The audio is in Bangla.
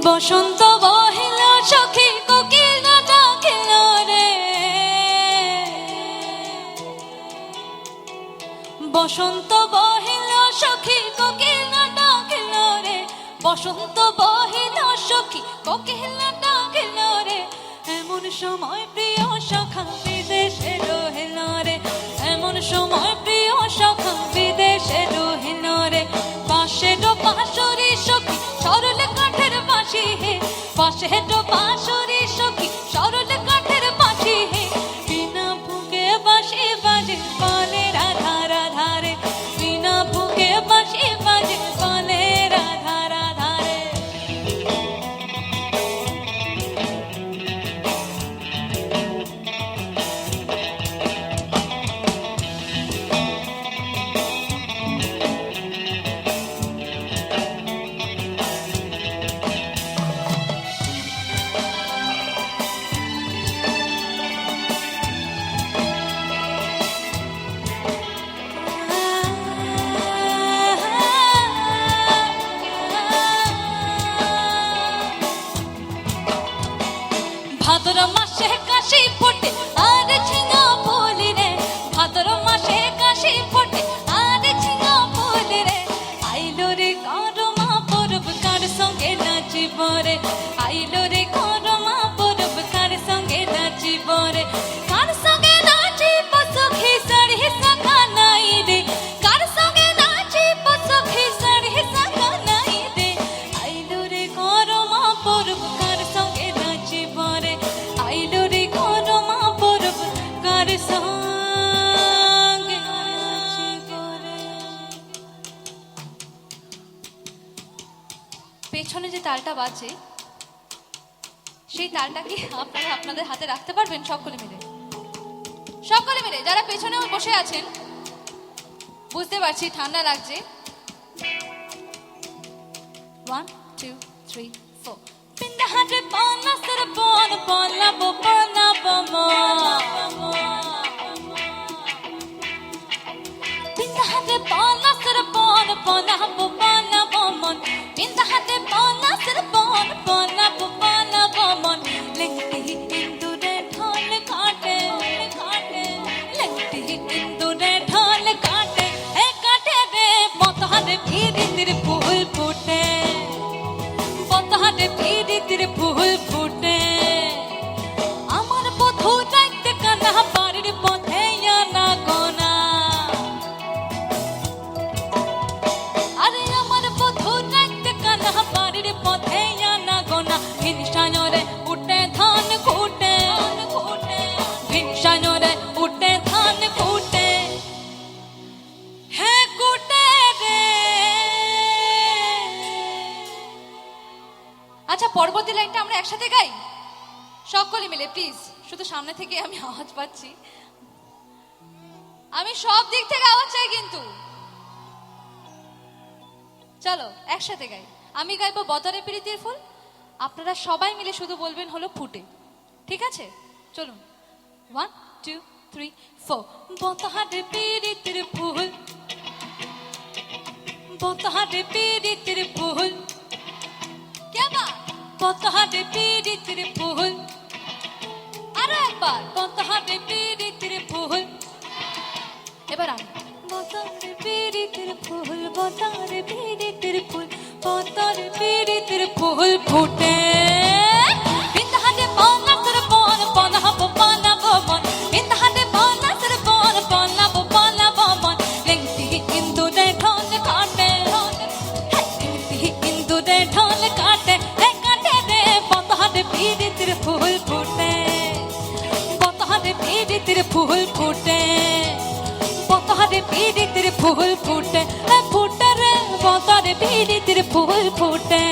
বসন্ত বহিল সখী কোকিল ডাকিল রে, বসন্ত বহিল সখী কোকিল ডাকিল রে, বসন্ত বহিল সখী কোকিল ডাকিল রে। এমন সময় প্রিয় সখা বিদেশে রহিল রে, এমন সময় প্রিয় সখা বিদেশে রহিল রে। পাশে ডো পাশরি সখী সরল কাঠের বাঁশি হে, পাশে ডো পাশরি সখী সরল কাঠের বাঁশি হে। বিনা ফুঁকে বাঁশি বাজে বলে রাধা রাধা রে, বিনা ফুঁকে বাঁশি বাজে বলে রাধা রাধা রে। ভাদ্র মাসে কাশি ফোটে আর ঝিঙা ফুলি রে, ভাদ্র মাসে কাশি ফোটে আর ঝিঙা ফুলি রে। আইলো রে করমা পরব কার সঙ্গে নাচিব রে, আইলো রে করমা পরব কার সঙ্গে নাচিব রে। কার সঙ্গে নাচিব সখী সাড়ি সাখা নাই রে, কার সঙ্গে নাচিব সখী সাড়ি সাখা নাই রে। আইলো রে করমা পরব কার সঙ্গে নাচিব রে, আইলো রে করমা পরব কার সঙ্গে নাচিব রে। পেছনে যে তালটা বাজে সেই তালটা কি আপনারা আপনাদের হাতে রাখতে পারবেন? সকলে মিলে, সকলে মিলে যারা পেছনেও বসে আছেন, বুঝতে পারছি ঠান্ডা লাগছে। 1 2 3 4 পিন্দা হাতে পানা সর পন পনা বো পনা বমো, পিন্দা হাতে পানা সর পন পনা বো পনা বমন, পিন্দা হাতে পানা সর পন পনা বো পনা বমন। লেংটি ইন্দুরে ঢোল কাটে কাটে, লেংটি ইন্দুরে ঢোল কাটে এ কাটে রে। পতহারে ফিরিতির ফুল ফুটে, পতহারে ফিরিতির ফুল ফুটে। আমার বধু রাইতে কানা বাড়ির পথে আনা গোনা, আরে আমার বধু রাইতে কানা বাড়ির পথে আনা গোনা। ভিনসানরে উঠে ধান খুটে, ভিনসানরে উঠে ধান খুটে, হ্যাঁ কুটে রে। আচ্ছা, পরবর্তী লাইনটা আমরা একসাথে গাই সকলে মিলে প্লিজ। শুধু সামনে থেকে আমি আওয়াজ পাচ্ছি, আমি সব দিক থেকে আওয়াজ চাই কিন্তু। চলো একসাথে গাই। আমি গাইবো বদরে প্রীতির ফুল, আপনারা সবাই মিলে শুধু বলবেন হলো ফুটে, ঠিক আছে? চলুন 1 2 3 4 বদরে প্রীতির ফুল, বদরে প্রীতির ফুল, क्या बात। বদরে প্রীতির ফুল, আরো একবার বদরে প্রীতির ফুল। এবার আমি বদরে প্রীতির ফুল, বদরে প্রীতির ফুল, বদরে প্রীতির ফুল ফুটে। বিন্দা হাতে পানা সর পন পনা বো পানা বমন, বিন্দা হাতে পানা সর পন পনা বো পানা বমন। লেংটি ইন্দুরে ঢোল কাটে, লেংটি ইন্দুরে ঢোল কাটে এ কাটে রে। বদরে প্রীতির ফুল ফুটে, বদরে প্রীতির ফুল ফুটে, বদরে প্রীতির ফুল ফুটে, ফুটে রে বদরে প্রীতির ফুল ফুটে।